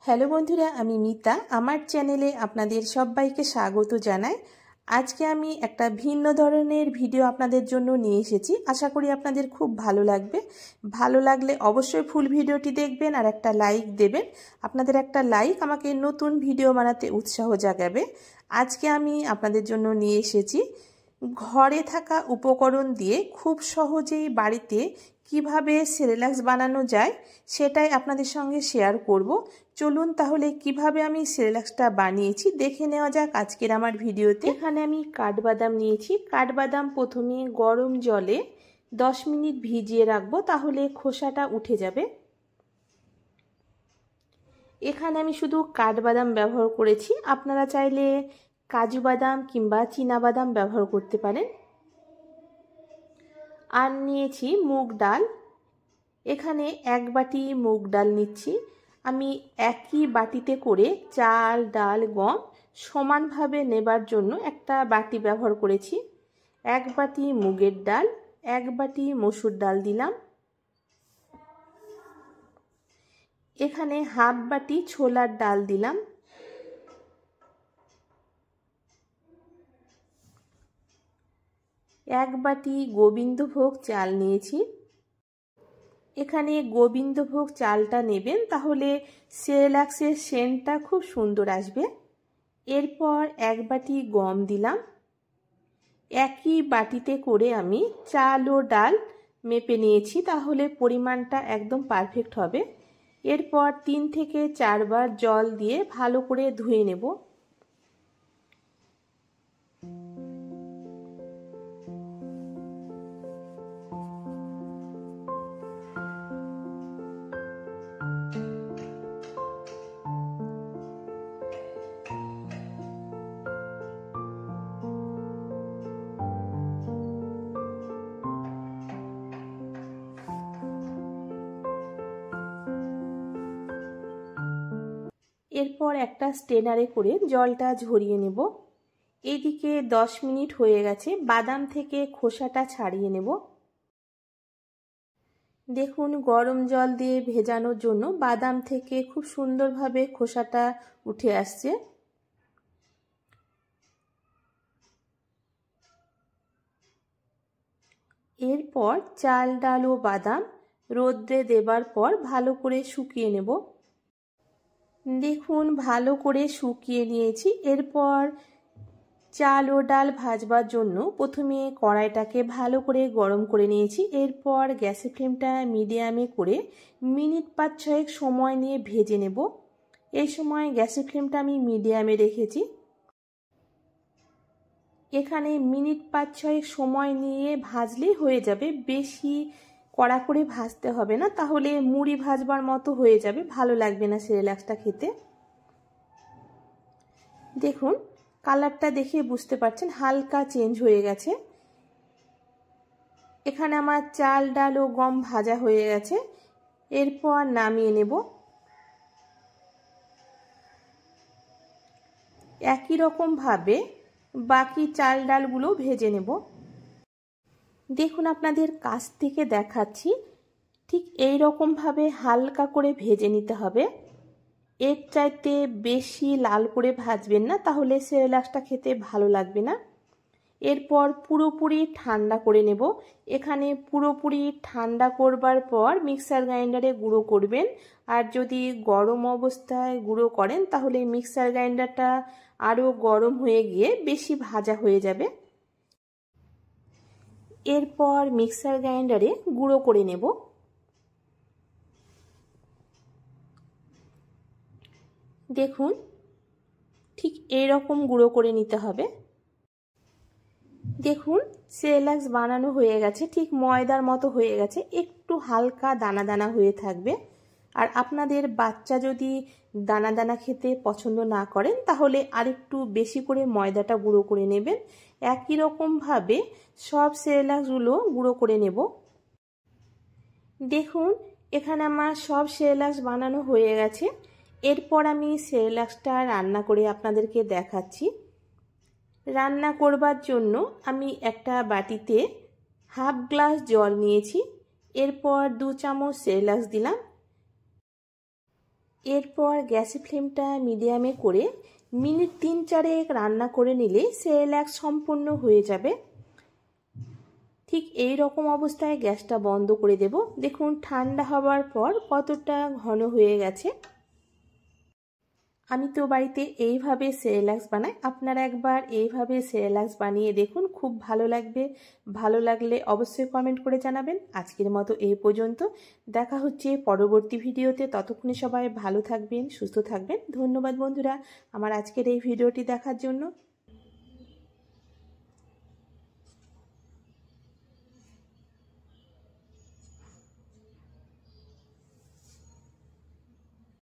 Hello বন্ধুরা, আমি মিতা। আমার চ্যানেলে আপনাদের সবাইকে স্বাগত জানাই। আজকে আমি একটা ভিন্ন ধরনের ভিডিও আপনাদের জন্য নিয়ে এসেছি। আশা করি আপনাদের খুব ভালো লাগবে। ভালো লাগলে অবশ্যই ফুল ভিডিওটি দেখবেন আর একটা লাইক দেবেন। আপনাদের একটা লাইক আমাকে নতুন ভিডিও বানাতে উৎসাহ জাগাবে। আজকে আমি আপনাদের জন্য নিয়ে এসেছি ঘরে থাকা উপকরণ দিয়ে খুব সহজেই বাড়িতে কিভাবে সেরেল্যাক্স বানানো যায় সেটাই আপনাদের সঙ্গে শেয়ার করব। চলুন তাহলে কিভাবে আমি সেরেল্যাক্সটা বানিয়েছি দেখে নেওয়া যাক আজকের আমার ভিডিওতে। এখানে আমি কাঠবাদাম নিয়েছি। কাঠবাদাম প্রথমে গরম জলে 10 মিনিট ভিজিয়ে রাখবো, তাহলে খোসাটা উঠে যাবে। এখানে আমি শুধু কাঠবাদাম ব্যবহার করেছি, আপনারা চাইলে কাজু বাদাম কিংবা চীনা বাদাম ব্যবহার করতে পারেন। আর নিয়েছি মুগ ডাল। এখানে 1 বাটি মুগ ডাল নিচ্ছি। আমি একই বাটিতে করে চাল, ডাল, গম সমানভাবে নেবার জন্য একটা বাটি ব্যবহার করেছি। 1 বাটি মুগের ডাল, 1 বাটি মসুর ডাল দিলাম। এখানে হাফ বাটি ছোলার ডাল দিলাম। এক বাটি গোবিন্দভোগ চাল নিয়েছি। এখানে গোবিন্দভোগ চালটা নেবেন, তাহলে সেরেল্যাক্সের সেন্টটা খুব সুন্দর আসবে। এরপর 1 বাটি গম দিলাম। একই বাটিতে করে আমি চাল ও ডাল মেপে নিয়েছি, তাহলে পরিমাণটা একদম পারফেক্ট হবে। এরপর 3 থেকে 4 বার জল দিয়ে ভালো করে ধুয়ে নেব। এরপর একটা স্ট্রেনারে করে জলটা ঝরিয়ে নেব। এদিকে 10 মিনিট হয়ে গেছে। বাদাম থেকে খোসাটা ছাড়িয়ে নেব। দেখুন, গরম জল দিয়ে ভেজানোর জন্য বাদাম থেকে খুব সুন্দরভাবে খোসাটা উঠে আসছে। এরপর চাল, ডাল ও বাদাম রোদ্রে দেবার পর ভালো করে শুকিয়ে নেব। দেখুন, ভালো করে শুকিয়ে নিয়েছি। এরপর চাল ও ডাল ভাজবার জন্য প্রথমে কড়াইটাকে ভালো করে গরম করে নিয়েছি। এরপর গ্যাসের ফ্লেমটা মিডিয়ামে করে মিনিট 5-6 সময় নিয়ে ভেজে নেব। এই সময় গ্যাসের ফ্লেমটা আমি মিডিয়ামে রেখেছি। এখানে মিনিট 5-6 সময় নিয়ে ভাজলেই হয়ে যাবে, বেশি কড়া করে ভাজতে হবে না, তাহলে মুড়ি ভাজবার মতো হয়ে যাবে, ভালো লাগবে না সেরেল্যাক্সটা খেতে। দেখুন, কালারটা দেখে বুঝতে পারছেন হালকা চেঞ্জ হয়ে গেছে। এখানে আমার চাল, ডাল ও গম ভাজা হয়ে গেছে। এরপর নামিয়ে নেব। একই রকম ভাবে বাকি চাল ডালগুলো ভেজে নেব। দেখুন, আপনাদের কাছ থেকে দেখাচ্ছি, ঠিক এই রকম ভাবে হালকা করে ভেজে নিতে হবে। এর চাইতে বেশি লাল করে ভাজবেন না, তাহলে সেরেল্যাক্সটা খেতে ভালো লাগবে না। এরপর পুরোপুরি ঠান্ডা করে নেব। এখানে পুরোপুরি ঠান্ডা করবার পর মিক্সার গ্রাইন্ডারে গুঁড়ো করবেন। আর যদি গরম অবস্থায় গুঁড়ো করেন তাহলে মিক্সার গ্রাইন্ডারটা আরও গরম হয়ে গিয়ে বেশি ভাজা হয়ে যাবে। এরপর মিক্সার গ্রাইন্ডারে গুঁড়ো করে নেব। দেখুন, ঠিক এইরকম গুঁড়ো করে নিতে হবে। দেখুন, সেরেল্যাক্স বানানো হয়ে গেছে, ঠিক ময়দার মতো হয়ে গেছে, একটু হালকা দানা দানা হয়ে থাকবে। আর আপনাদের বাচ্চা যদি দানা দানা খেতে পছন্দ না করেন তাহলে আরেকটু বেশি করে ময়দাটা গুঁড়ো করে নেবেন। একই রকমভাবে সব সেরেল্যাক্সগুলো গুঁড়ো করে নেব। দেখুন, এখানে আমার সব সেরেল্যাক্স বানানো হয়ে গেছে। এরপর আমি সেরেল্যাক্সটা রান্না করে আপনাদেরকে দেখাচ্ছি। রান্না করবার জন্য আমি একটা বাটিতে হাফ গ্লাস জল নিয়েছি। এরপর 2 চামচ সেরেল্যাক্স দিলাম। এরপর গ্যাসের ফ্লেমটা মিডিয়ামে করে মিনিট 3-4 রান্না করে নিলে সেরেল্যাক্স সম্পূর্ণ হয়ে যাবে। ঠিক এই রকম অবস্থায় গ্যাসটা বন্ধ করে দেব। দেখুন ঠান্ডা হওয়ার পর কতটা ঘন হয়ে গেছে। আমি তো বাড়িতে এইভাবে সেরেল্যাক্স বানাই, আপনারা একবার এইভাবে সেরেল্যাক্স বানিয়ে দেখুন, খুব ভালো লাগবে। ভালো লাগলে অবশ্যই কমেন্ট করে জানাবেন। আজকের মতো এই পর্যন্ত, দেখা হচ্ছে পরবর্তী ভিডিওতে। ততক্ষণে সবাই ভালো থাকবেন, সুস্থ থাকবেন। ধন্যবাদ বন্ধুরা আমার আজকের এই ভিডিওটি দেখার জন্য।